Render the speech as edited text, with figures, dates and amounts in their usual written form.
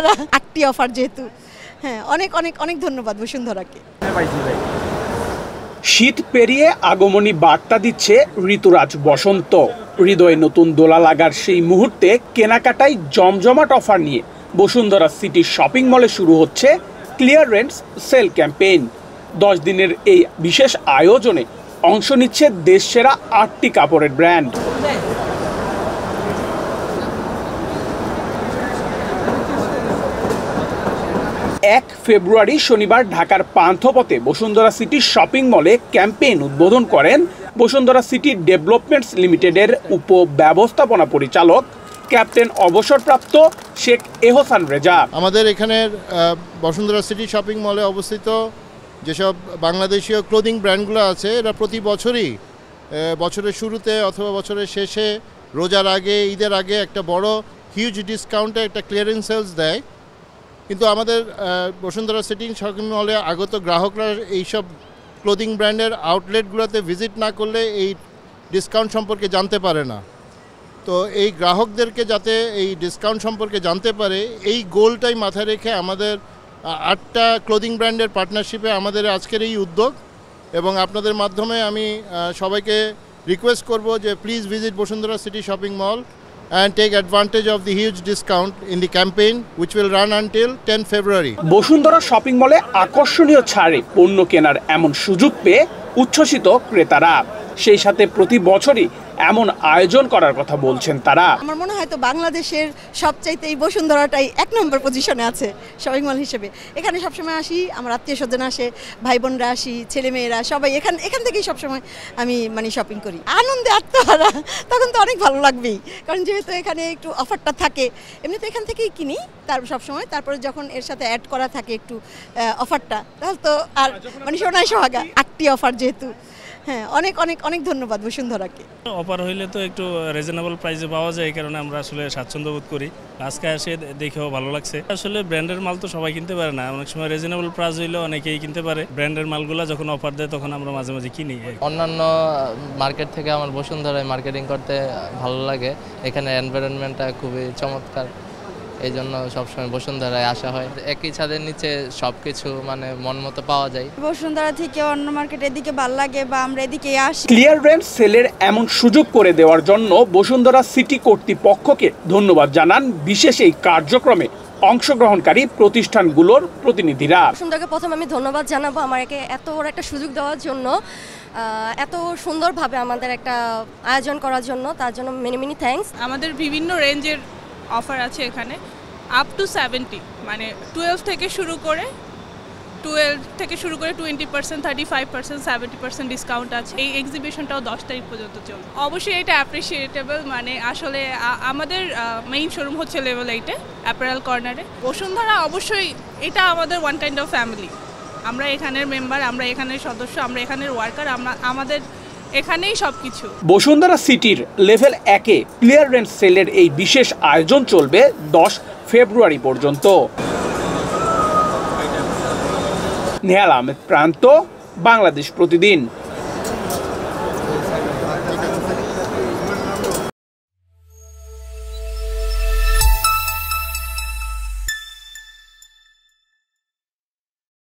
আত্মহারা। একটি অফার যেহেতু, হ্যাঁ, অনেক অনেক অনেক ধন্যবাদ বসুন্ধরাকে। শীত পেরিয়ে আগমনী বার্তা দিচ্ছে ঋতুরাজ বসন্ত। হৃদয়ে নতুন দোলা লাগার সেই মুহূর্তে কেনাকাটায় জমজমাট অফার নিয়ে বসুন্ধরা সিটি শপিং মলে শুরু হচ্ছে ক্লিয়ারেন্স সেল ক্যাম্পেইন। 10 দিনের এই বিশেষ আয়োজনে অংশ নিচ্ছে দেশসেরা 8টি কাপড়ের ব্র্যান্ড। 1 ফেব্রুয়ারি শনিবার ঢাকার পান্থপথে বসুন্ধরা সিটি শপিং মলে ক্যাম্পেইন উদ্বোধন করেন বসুন্ধরা সিটি ডেভেলপমেন্টস লিমিটেডের উপব্যবস্থাপনা পরিচালক ক্যাপ্টেন অবসরপ্রাপ্ত শেখ এহসান রেজা। আমাদের এখানের বসুন্ধরা সিটি শপিং মলে অবস্থিত যেসব বাংলাদেশীয় ক্লোদিং ব্র্যান্ডগুলো আছে, এরা প্রতি বছরই বছরের শুরুতে অথবা বছরের শেষে, রোজার আগে, ঈদের আগে একটা বড় হিউজ ডিসকাউন্টে একটা ক্লিয়ারেন্স সেলস দেয়। কিন্তু আমাদের বসুন্ধরা সিটি শপিং মলে আগত গ্রাহকরা এইসব ক্লোদিং ব্র্যান্ডের আউটলেটগুলোতে ভিজিট না করলে এই ডিসকাউন্ট সম্পর্কে জানতে পারে না। তো এই গ্রাহকদেরকে যাতে এই ডিসকাউন্ট সম্পর্কে জানতে পারে, এই গোলটাই মাথায় রেখে আমাদের 8টা ক্লোদিং ব্র্যান্ডের পার্টনারশিপে আমাদের আজকের এই উদ্যোগ। এবং আপনাদের মাধ্যমে আমি সবাইকে রিকোয়েস্ট করব যে please visit Bashundhara city shopping mall and take advantage of the huge discount in the campaign which will run until 10 February. Bashundhara shopping মলে আকর্ষণীয় ছাড়ে পণ্য কেনার এমন সুযোগ পেয়ে উচ্ছ্বসিত ক্রেতারা। সেই সাথে প্রতি বছরই এমন আয়োজন করার কথা বলছেন তারা। আমার মনে হয় তো বাংলাদেশের সবচাইতে এই বসুন্ধরাটাই 1 নম্বর পজিশনে আছে শপিং মল হিসেবে। এখানে সবসময় আসি, আমার আত্মীয় স্বজন আসে, ভাই বোনরা আসি, ছেলেমেয়েরা সবাই এখান থেকেই সবসময় আমি শপিং করি। আনন্দে আত্মহারা, তখন তো অনেক ভালো লাগবেই, কারণ যেহেতু এখানে একটু অফারটা থাকে। এমনিতে এখান থেকেই কিনি সবসময়, তারপরে যখন এর সাথে অ্যাড করা থাকে একটু অফারটা, তাহলে তো আর সোনায় সোহাগা। একটি অফার যেহেতু, হ্যাঁ, অনেক অনেক অনেক ধন্যবাদ বসুন্ধরাকে। অফার হইলে তো একটু রিজনেবল প্রাইসে পাওয়া যায়, এই কারণে আমরা আসলে স্বাচ্ছন্দ্য বোধ করি। আজকে এসে দেখেও ভালো লাগছে। আসলে ব্র্যান্ডের মাল তো সবাই কিনতে পারে না, অনেক সময় রিজনেবল প্রাইস হইলে অনেকেই কিনতে পারে। ব্র্যান্ডের মালগুলো যখন অফার দেয় তখন আমরা মাঝে মাঝে কিনি। অন্যান্য মার্কেট থেকে আমার বসুন্ধরায় মার্কেটিং করতে ভালো লাগে। এখানে এনভায়রনমেন্টটা খুবই চমৎকার, এই জন্য সবসময় বসুন্ধরায় আসা হয়। একই ছাদের নিচে সবকিছু মন মতো পাওয়া যায়। বসুন্ধরা থেকে অন্য মার্কেটের দিকে ভালো লাগে বা আমরা এদিকে আসি। ক্লিয়ারেন্স সেলের এমন সুযোগ করে দেওয়ার জন্য বসুন্ধরা সিটি কর্তৃপক্ষকে ধন্যবাদ জানান বিশেষ এই কার্যক্রমে অংশগ্রহণকারী প্রতিষ্ঠানগুলোর প্রতিনিধিরা। বসুন্ধরাকে প্রথম আমি ধন্যবাদ জানাবো আমাকে এত বড় একটা সুযোগ দেওয়ার জন্য, এত সুন্দরভাবে আমাদের একটা আয়োজন করার জন্য, তার জন্য মেনি মেনি থ্যাঙ্কস। আমাদের বিভিন্ন রেঞ্জের অফার আছে এখানে, আপ টু 70, 12 থেকে শুরু করে 20%, 35%, 70% ডিসকাউন্ট আছে। এই এক্সিবিশনটাও 10 তারিখ পর্যন্ত চলবে। অবশ্যই এটা অ্যাপ্রিসিয়েটেবল। আসলে আমাদের মেইন শোরুম হচ্ছে লেভেল 8-এ অ্যাপারেল কর্নারে। বসুন্ধরা অবশ্যই এটা আমাদের ওয়ান কাইন্ড অফ ফ্যামিলি। আমরা এখানের মেম্বার, আমরা এখানের সদস্য, আমরা এখানের ওয়ার্কার, আমাদের এখানেই সবকিছু। বসুন্ধরা সিটির লেভেল 1-এ ক্লিয়ারেন্স সেলের এই বিশেষ আয়োজন চলবে 10 ফেব্রুয়ারি পর্যন্ত। নেহাল আহমেদ প্রান্ত, বাংলাদেশ প্রতিদিন।